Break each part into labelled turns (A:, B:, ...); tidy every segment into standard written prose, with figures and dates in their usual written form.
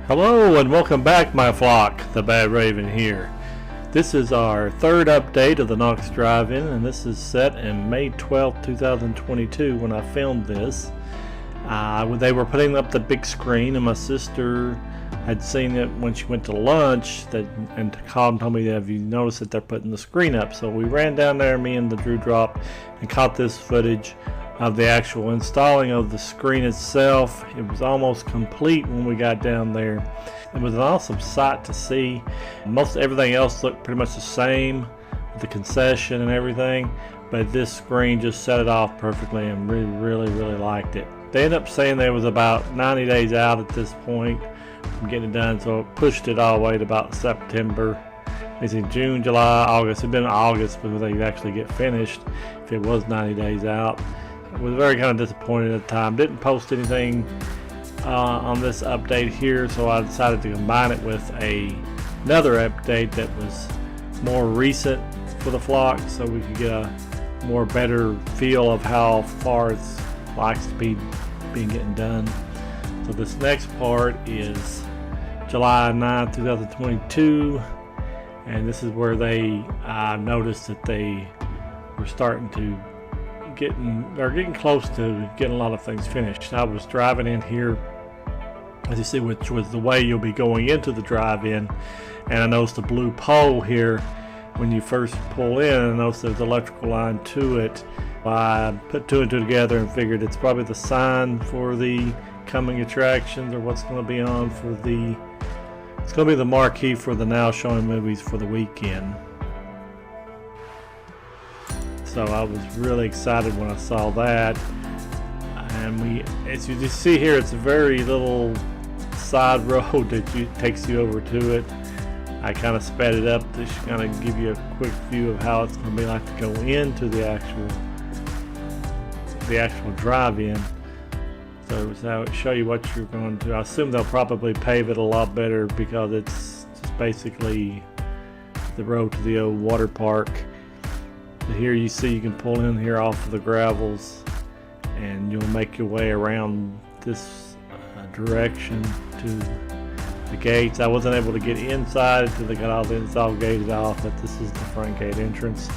A: Hello and welcome back, my flock. The Badraven here. This is our third update of the Knox Drive-in, and this is set in May 12th, 2022 when I filmed this. They were putting up the big screen, and my sister had seen it when she went to lunch and called and told me, have you noticed that they're putting the screen up? So we ran down there, me and the Drew Drop, and caught this footage of the actual installing of the screen itself. It was almost complete when we got down there. It was an awesome sight to see. Most everything else looked pretty much the same, with the concession and everything, but this screen just set it off perfectly, and really liked it. They ended up saying they was about 90 days out at this point from getting it done, so it pushed it all the way to about September. They said June, July, August. It'd been August before they could actually get finished if it was 90 days out. I was very kind of disappointed at the time. Didn't post anything on this update here, so I decided to combine it with another update that was more recent for the flock, so we could get a more better feel of how far it's likes to be getting done. So this next part is July 9th, 2022, and this is where they noticed that they were starting to they're getting close to getting a lot of things finished. I was driving in here, as you see, which was the way you'll be going into the drive-in, and I noticed the blue pole here when you first pull in. I noticed there's an electrical line to it. I put two and two together and figured it's probably the sign for the coming attractions, or what's going to be on for it's going to be the marquee for the now showing movies for the weekend. So I was really excited when I saw that, and as you just see here, it's a very little side road that takes you over to it. I kind of sped it up to kind of give you a quick view of how it's going to be like to go into the actual drive-in. So that would show you what you're going to. I assume they'll probably pave it a lot better because it's just basically the road to the old water park. Here you see you can pull in here off of the gravels, and you'll make your way around this direction to the gates. I wasn't able to get inside until they got all the inside gates off, but this is the front gate entrance,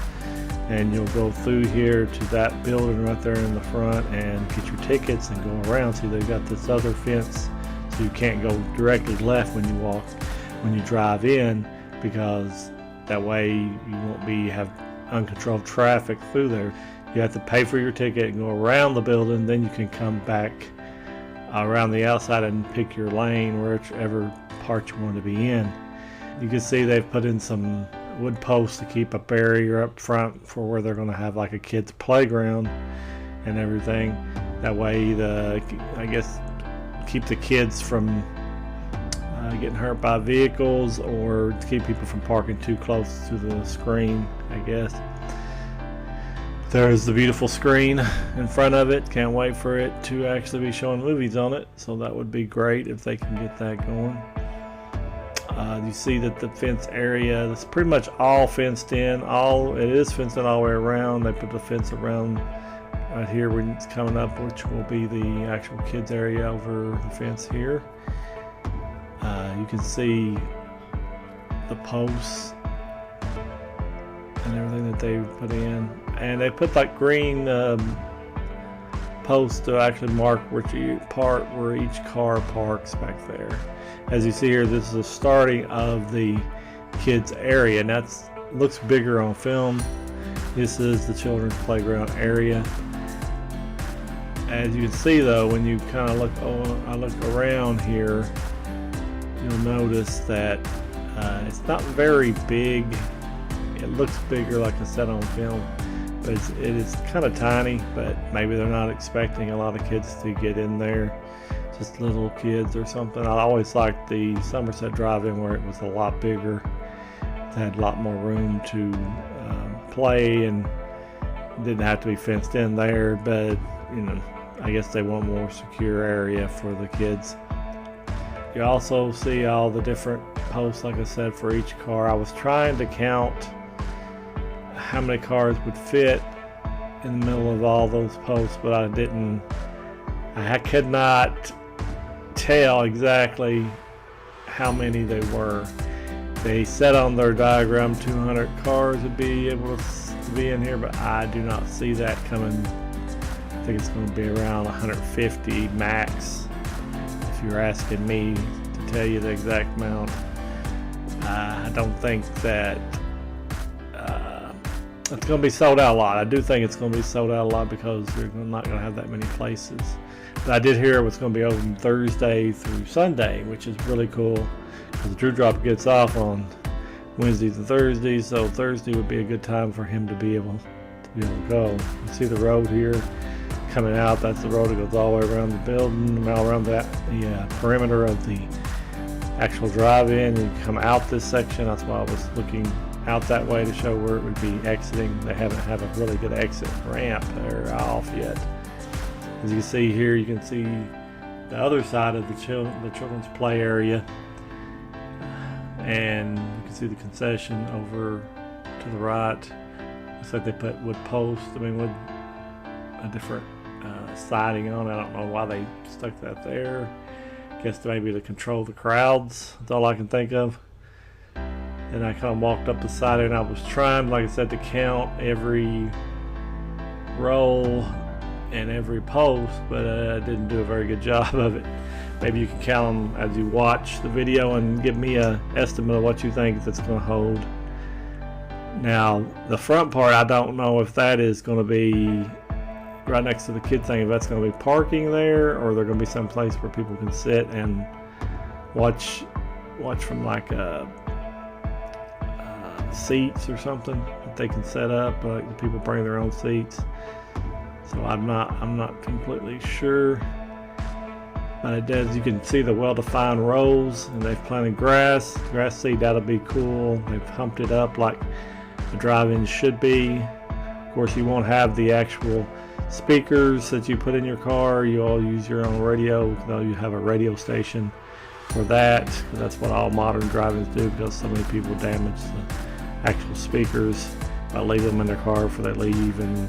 A: and you'll go through here to that building right there in the front and get your tickets and go around. See, they've got this other fence, so you can't go directly left when you drive in, because that way you won't have uncontrolled traffic through there. You have to pay for your ticket and go around the building, then you can come back around the outside and pick your lane, whichever part you want to be in. You can see they've put in some wood posts to keep a barrier up front for where they're going to have like a kids playground and everything. That way I guess keep the kids from getting hurt by vehicles, or to keep people from parking too close to the screen, I guess. There's the beautiful screen in front of it. Can't wait for it to actually be showing movies on it, so that would be great if they can get that going. You see that the fence area is pretty much all fenced in. It is fenced in all the way around. They put the fence around right here when it's coming up, which will be the actual kids area over the fence here. You can see the posts and everything that they put in, and they put like green posts to actually mark where each car parks back there. As you see here, this is the starting of the kids area, and that looks bigger on film. This is the children's playground area. As you can see though, when you kind of I look around here, you'll notice that it's not very big. It looks bigger, like I said, on film, but it is kind of tiny. But maybe they're not expecting a lot of kids to get in there, just little kids or something. I always liked the Somerset Drive-in where it was a lot bigger. It had a lot more room to play, and didn't have to be fenced in there. But I guess they want more secure area for the kids. You also see all the different posts, like I said, for each car. I was trying to count how many cars would fit in the middle of all those posts, but I didn't. I could not tell exactly how many they were. They said on their diagram 200 cars would be able to be in here, but I do not see that coming. I think it's going to be around 150 max, if you're asking me to tell you the exact amount. I don't think that it's going to be sold out a lot. I do think it's going to be sold out a lot because you're not going to have that many places. But I did hear it was going to be open Thursday through Sunday, which is really cool because the Drew Drop gets off on Wednesdays and Thursdays, so Thursday would be a good time for him to be able to go. You see the road here coming out. That's the road that goes all the way around the building, all around the perimeter of the actual drive-in. You come out this section. That's why I was looking out that way to show where it would be exiting. They haven't had a really good exit ramp there off yet. As you can see here, you can see the other side of the children's play area, and you can see the concession over to the right. Looks like they put wood posts, wood, a different siding on it. I don't know why they stuck that there. Guess maybe to control the crowds. That's all I can think of. And I kind of walked up the side and I was trying, like I said, to count every roll and every post, but I didn't do a very good job of it. Maybe you can count them as you watch the video and give me an estimate of what you think it's going to hold. Now, the front part, I don't know if that is going to be right next to the kid thing, if that's going to be parking there or they're going to be some place where people can sit and watch from like seats or something that they can set up, like the people bring their own seats. So I'm not completely sure, but it does. You can see the well-defined rows, and they've planted grass seed. That'll be cool. They've humped it up like the drive-in should be. Of course, you won't have the actual speakers that you put in your car. You all use your own radio, though you have a radio station for that, because that's what all modern drive-ins do, because so many people damage the actual speakers by leaving them in their car before they leave, and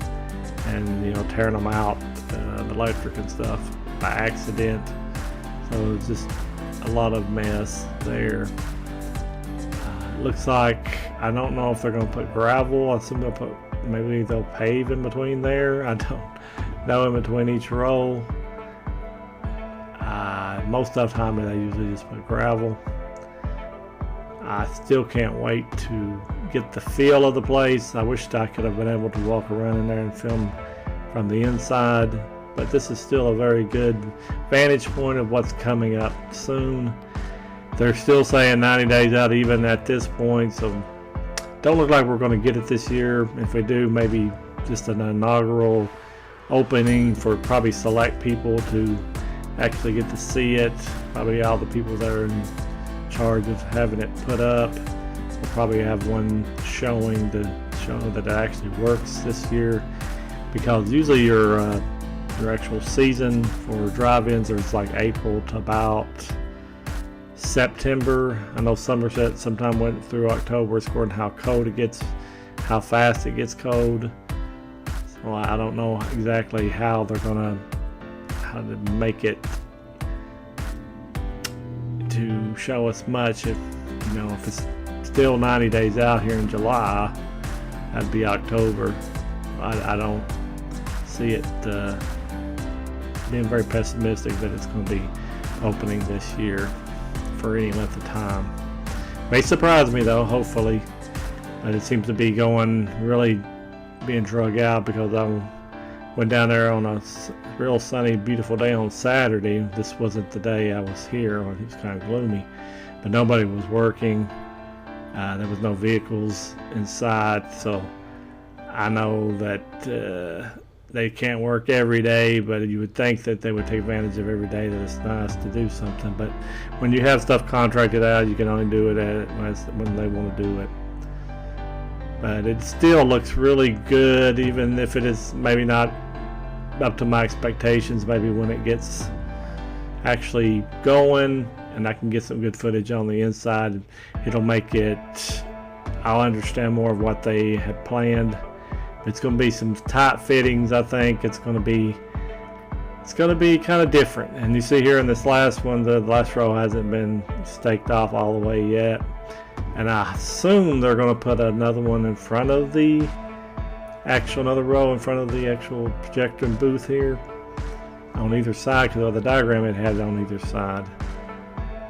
A: tearing them out, the electric and stuff, by accident. So it's just a lot of mess there. Looks like, I don't know if they're going to put gravel. I assume maybe they'll pave in between there. I don't know, in between each row. Most of the time they usually just put gravel. I still can't wait to get the feel of the place. I wished I could have been able to walk around in there and film from the inside, but this is still a very good vantage point of what's coming up soon. They're still saying 90 days out even at this point, so don't look like we're going to get it this year. If we do, maybe just an inaugural opening for probably select people to actually get to see it. Probably all the people that are in charge of having it put up. We'll probably have one showing to show that it actually works this year, because usually your actual season for drive-ins is like April to about September. I know Somerset sometime went through October, according to how cold it gets, how fast it gets cold. So I don't know exactly how they're gonna make it to show us much. If it's still 90 days out here in July, that'd be October. I don't see it being very pessimistic that it's going to be opening this year for any length of time. May surprise me though, hopefully, but it seems to be really being drug out, because I went down there on a real sunny, beautiful day on Saturday. This wasn't the day I was here, or it was kind of gloomy, but nobody was working. There was no vehicles inside, so I know that they can't work every day, but you would think that they would take advantage of every day that it's nice to do something. But when you have stuff contracted out, you can only do it when they want to do it. But it still looks really good, even if it is maybe not up to my expectations. Maybe when it gets actually going and I can get some good footage on the inside, it'll make it, I'll understand more of what they had planned. It's going to be some tight fittings. I think it's going to be it's going to be kind of different. And you see here in this last one, the last row hasn't been staked off all the way yet. And I assume they're going to put another one in front of the another row in front of the actual projector booth here on either side, because the diagram it had on either side.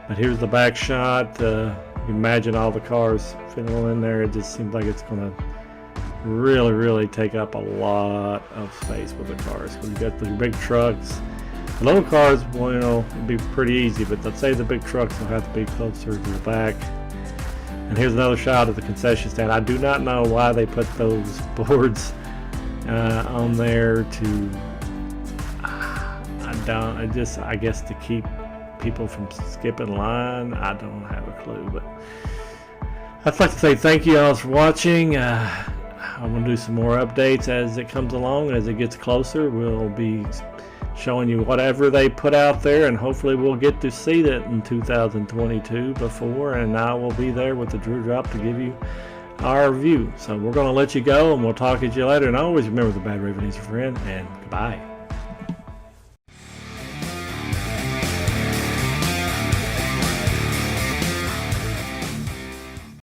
A: But here's the back shot. You can imagine all the cars fitting in there. It just seems like it's going to really take up a lot of space with the cars. When you got the big trucks, the little cars, well, you know, it'd be pretty easy, but let's say the big trucks will have to be closer to the back. And here's another shot of the concession stand. I do not know why they put those boards on there to I guess to keep people from skipping line. I don't have a clue, but I'd like to say thank you all for watching. I'm going to do some more updates as it comes along. As it gets closer, we'll be showing you whatever they put out there, and hopefully we'll get to see that in 2022 before, and I will be there with the Drew Drop to give you our review. So we're going to let you go, and we'll talk to you later. And always remember, the Badraven is your friend, and goodbye.